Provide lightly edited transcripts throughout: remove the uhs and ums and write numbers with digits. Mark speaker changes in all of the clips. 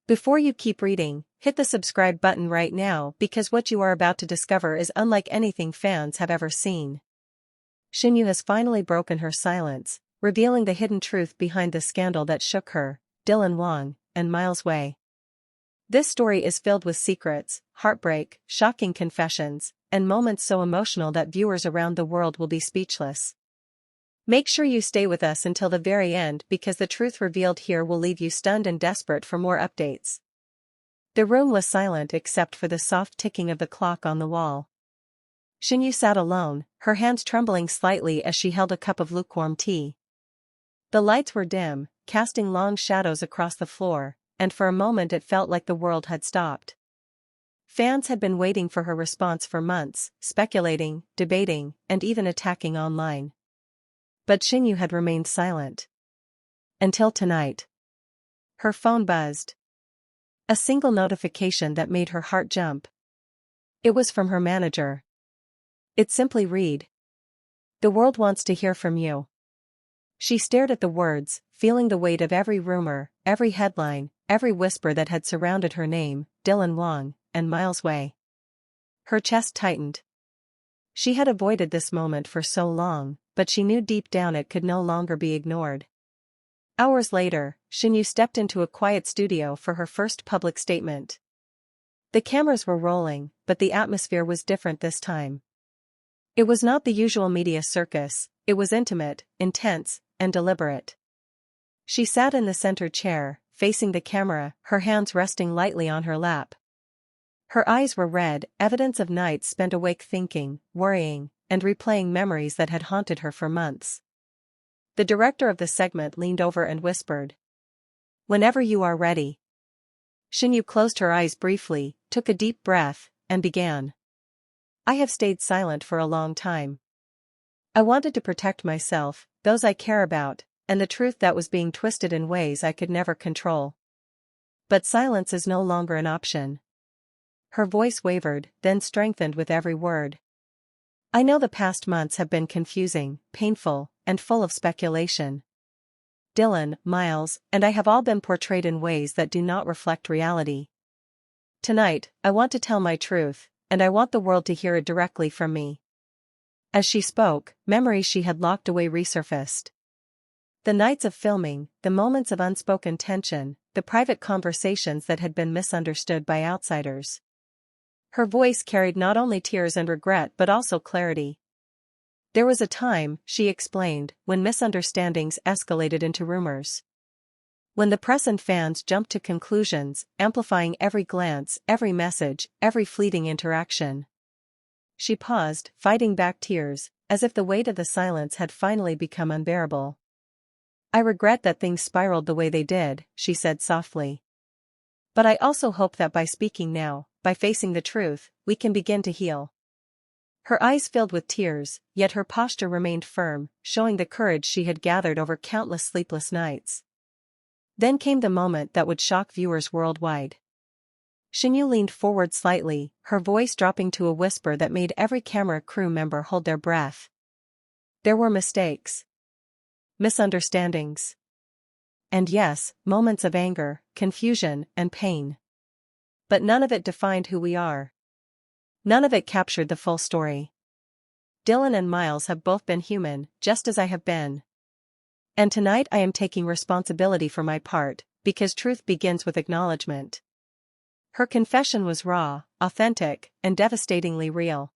Speaker 1: Before you keep reading, hit the subscribe button right now because what you are about to discover is unlike anything fans have ever seen. Shenyue has finally broken her silence, revealing the hidden truth behind the scandal that shook her, Dylan Wang, and Miles Wei. This story is filled with secrets, heartbreak, shocking confessions, and moments so emotional that viewers around the world will be speechless. Make sure you stay with us until the very end because the truth revealed here will leave you stunned and desperate for more updates. The room was silent except for the soft ticking of the clock on the wall. Shenyue sat alone, her hands trembling slightly as she held a cup of lukewarm tea. The lights were dim, casting long shadows across the floor, and for a moment it felt like the world had stopped. Fans had been waiting for her response for months, speculating, debating, and even attacking online. But Shenyue had remained silent. Until tonight. Her phone buzzed. A single notification that made her heart jump. It was from her manager. It simply read, "The world wants to hear from you." She stared at the words, feeling the weight of every rumor, every headline, every whisper that had surrounded her name, Dylan Wang, and Miles Wei. Her chest tightened. She had avoided this moment for so long, but she knew deep down it could no longer be ignored. Hours later, Shenyue stepped into a quiet studio for her first public statement. The cameras were rolling, but the atmosphere was different this time. It was not the usual media circus, it was intimate, intense, and deliberate. She sat in the center chair, facing the camera, her hands resting lightly on her lap. Her eyes were red, evidence of nights spent awake thinking, worrying, and replaying memories that had haunted her for months. The director of the segment leaned over and whispered, "Whenever you are ready." Shenyue closed her eyes briefly, took a deep breath, and began. "I have stayed silent for a long time. I wanted to protect myself, those I care about, and the truth that was being twisted in ways I could never control. But silence is no longer an option." Her voice wavered, then strengthened with every word. "I know the past months have been confusing, painful, and full of speculation. Dylan, Miles, and I have all been portrayed in ways that do not reflect reality. Tonight, I want to tell my truth, and I want the world to hear it directly from me." As she spoke, memories she had locked away resurfaced. The nights of filming, the moments of unspoken tension, the private conversations that had been misunderstood by outsiders. Her voice carried not only tears and regret but also clarity. "There was a time," she explained, "when misunderstandings escalated into rumors. When the press and fans jumped to conclusions, amplifying every glance, every message, every fleeting interaction." She paused, fighting back tears, as if the weight of the silence had finally become unbearable. "I regret that things spiraled the way they did," she said softly. "But I also hope that by speaking now, by facing the truth, we can begin to heal." Her eyes filled with tears, yet her posture remained firm, showing the courage she had gathered over countless sleepless nights. Then came the moment that would shock viewers worldwide. Shenyue leaned forward slightly, her voice dropping to a whisper that made every camera crew member hold their breath. "There were mistakes. Misunderstandings. And yes, moments of anger, confusion, and pain. But none of it defined who we are. None of it captured the full story. Dylan and Miles have both been human, just as I have been. And tonight I am taking responsibility for my part, because truth begins with acknowledgement." Her confession was raw, authentic, and devastatingly real.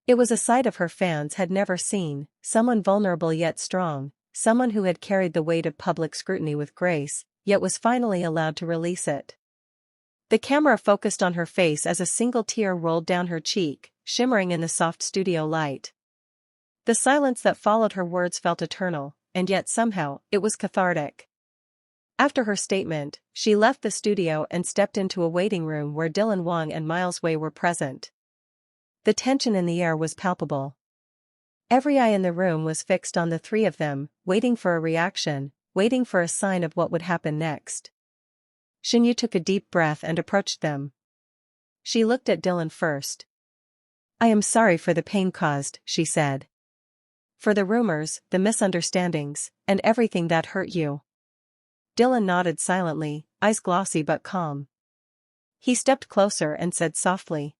Speaker 1: It was a side of her fans had never seen, someone vulnerable yet strong, someone who had carried the weight of public scrutiny with grace, yet was finally allowed to release it. The camera focused on her face as a single tear rolled down her cheek, shimmering in the soft studio light. The silence that followed her words felt eternal, and yet somehow, it was cathartic. After her statement, she left the studio and stepped into a waiting room where Dylan Wang and Miles Wei were present. The tension in the air was palpable. Every eye in the room was fixed on the three of them, waiting for a reaction, waiting for a sign of what would happen next. Shenyue took a deep breath and approached them. She looked at Dylan first. "I am sorry for the pain caused," she said. "For the rumors, the misunderstandings, and everything that hurt you. Dylan nodded silently, eyes glossy but calm. He stepped closer and said softly.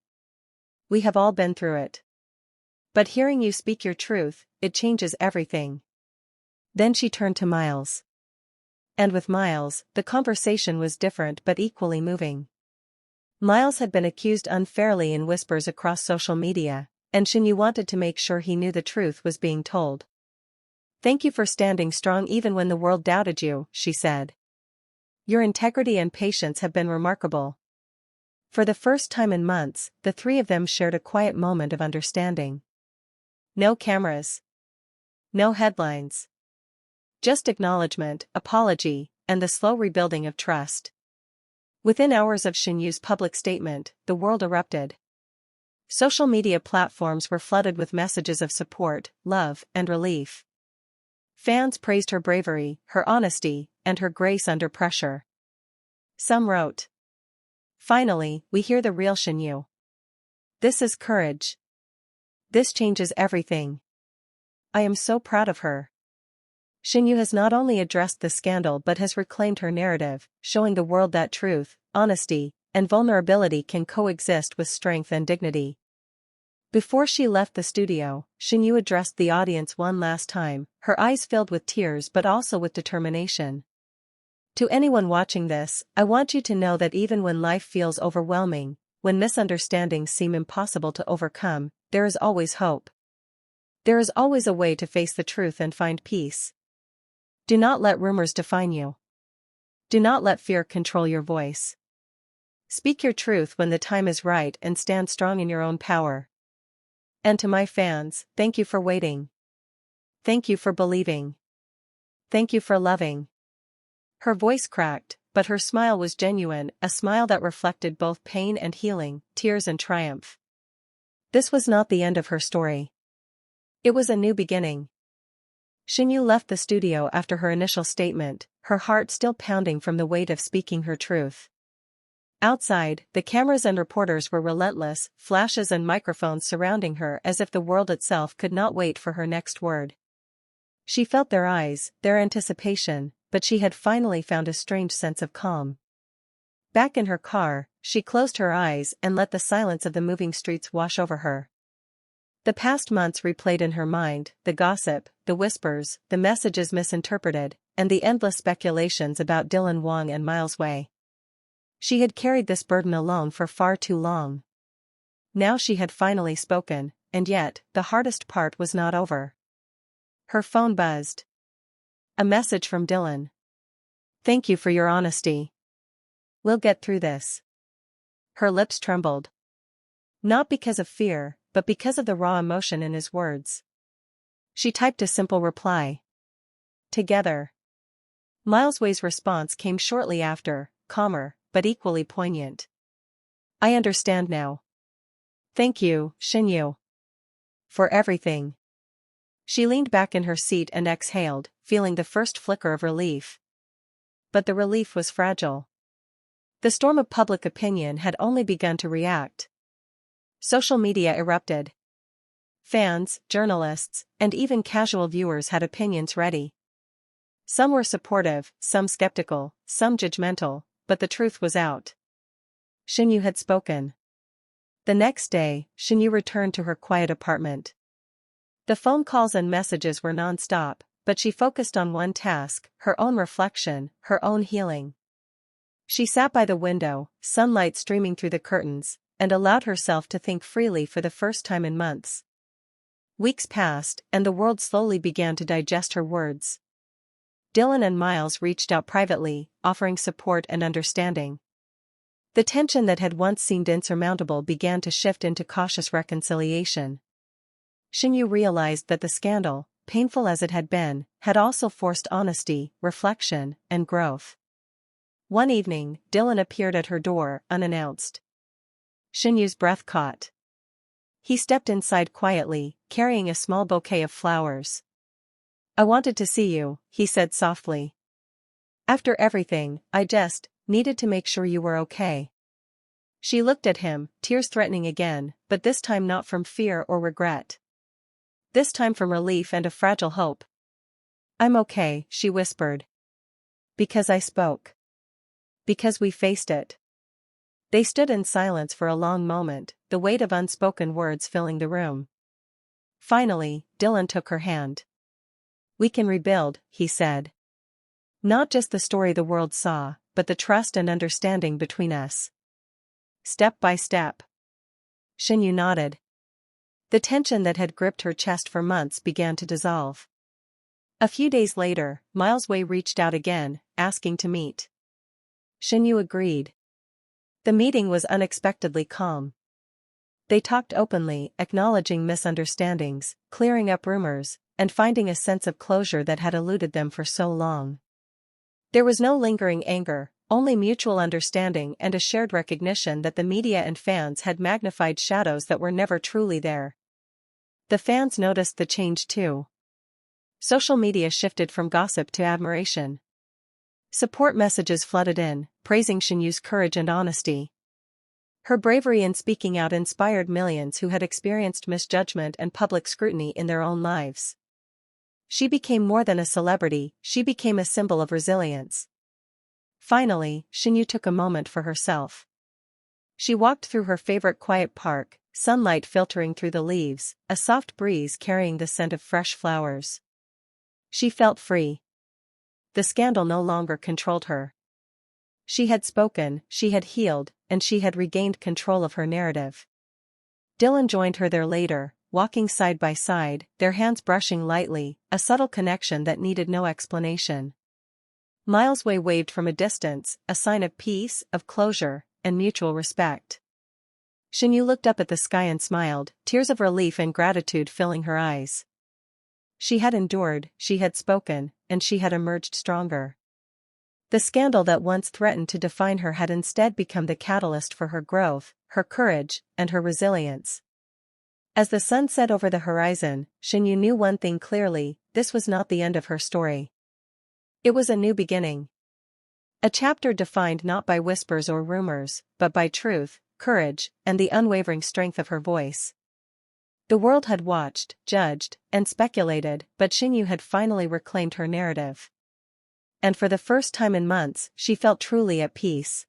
Speaker 1: We have all been through it. But hearing you speak your truth, it changes everything. Then she turned to Miles. And with Miles, the conversation was different but equally moving. Miles had been accused unfairly in whispers across social media, and Shenyue wanted to make sure he knew the truth was being told. Thank you for standing strong even when the world doubted you, she said. Your integrity and patience have been remarkable. For the first time in months, the three of them shared a quiet moment of understanding. No cameras. No headlines. Just acknowledgement, apology, and the slow rebuilding of trust. Within hours of Shenyue's public statement, the world erupted. Social media platforms were flooded with messages of support, love, and relief. Fans praised her bravery, her honesty, and her grace under pressure. Some wrote, "Finally, we hear the real Shenyue. This is courage. This changes everything. I am so proud of her." Shenyue has not only addressed the scandal but has reclaimed her narrative, showing the world that truth, honesty, and vulnerability can coexist with strength and dignity. Before she left the studio, Shenyue addressed the audience one last time, her eyes filled with tears but also with determination. To anyone watching this, I want you to know that even when life feels overwhelming, when misunderstandings seem impossible to overcome, there is always hope. There is always a way to face the truth and find peace. Do not let rumors define you. Do not let fear control your voice. Speak your truth when the time is right and stand strong in your own power. And to my fans, thank you for waiting. Thank you for believing. Thank you for loving. Her voice cracked, but her smile was genuine, a smile that reflected both pain and healing, tears and triumph. This was not the end of her story. It was a new beginning. Shenyue left the studio after her initial statement, her heart still pounding from the weight of speaking her truth. Outside, the cameras and reporters were relentless, flashes and microphones surrounding her as if the world itself could not wait for her next word. She felt their eyes, their anticipation, but she had finally found a strange sense of calm. Back in her car, she closed her eyes and let the silence of the moving streets wash over her. The past months replayed in her mind, the gossip, the whispers, the messages misinterpreted, and the endless speculations about Dylan Wang and Miles Wei. She had carried this burden alone for far too long. Now she had finally spoken, and yet, the hardest part was not over. Her phone buzzed. A message from Dylan. Thank you for your honesty. We'll get through this. Her lips trembled. Not because of fear, but because of the raw emotion in his words. She typed a simple reply. Together. Miles Wei's response came shortly after, calmer, but equally poignant. I understand now. Thank you, Shenyue. For everything. She leaned back in her seat and exhaled, feeling the first flicker of relief. But the relief was fragile. The storm of public opinion had only begun to react. Social media erupted. Fans, journalists, and even casual viewers had opinions ready. Some were supportive, some skeptical, some judgmental, but the truth was out. Shenyue had spoken. The next day, Shenyue returned to her quiet apartment. The phone calls and messages were non-stop, but she focused on one task, her own reflection, her own healing. She sat by the window, sunlight streaming through the curtains, and allowed herself to think freely for the first time in months. Weeks passed, and the world slowly began to digest her words. Dylan and Miles reached out privately, offering support and understanding. The tension that had once seemed insurmountable began to shift into cautious reconciliation. Shenyue realized that the scandal, painful as it had been, had also forced honesty, reflection, and growth. One evening, Dylan appeared at her door, unannounced. Shenyue's breath caught. He stepped inside quietly, carrying a small bouquet of flowers. I wanted to see you, he said softly. After everything, I just needed to make sure you were okay. She looked at him, tears threatening again, but this time not from fear or regret. This time from relief and a fragile hope. I'm okay, she whispered. Because I spoke. Because we faced it. They stood in silence for a long moment, the weight of unspoken words filling the room. Finally, Dylan took her hand. We can rebuild, he said. Not just the story the world saw, but the trust and understanding between us. Step by step. Shenyue nodded. The tension that had gripped her chest for months began to dissolve. A few days later, Miles Wei reached out again, asking to meet. Shenyue agreed. The meeting was unexpectedly calm. They talked openly, acknowledging misunderstandings, clearing up rumors, and finding a sense of closure that had eluded them for so long. There was no lingering anger, only mutual understanding and a shared recognition that the media and fans had magnified shadows that were never truly there. The fans noticed the change too. Social media shifted from gossip to admiration. Support messages flooded in, praising Shenyue's courage and honesty. Her bravery in speaking out inspired millions who had experienced misjudgment and public scrutiny in their own lives. She became more than a celebrity, she became a symbol of resilience. Finally, Shenyue took a moment for herself. She walked through her favorite quiet park, sunlight filtering through the leaves, a soft breeze carrying the scent of fresh flowers. She felt free. The scandal no longer controlled her. She had spoken, she had healed, and she had regained control of her narrative. Dylan joined her there later, walking side by side, their hands brushing lightly, a subtle connection that needed no explanation. Miles Wei waved from a distance, a sign of peace, of closure, and mutual respect. Shenyue looked up at the sky and smiled, tears of relief and gratitude filling her eyes. She had endured, she had spoken, and she had emerged stronger. The scandal that once threatened to define her had instead become the catalyst for her growth, her courage, and her resilience. As the sun set over the horizon, Shenyue knew one thing clearly: this was not the end of her story. It was a new beginning. A chapter defined not by whispers or rumors, but by truth, courage, and the unwavering strength of her voice. The world had watched, judged, and speculated, but Shenyue had finally reclaimed her narrative. And for the first time in months, she felt truly at peace.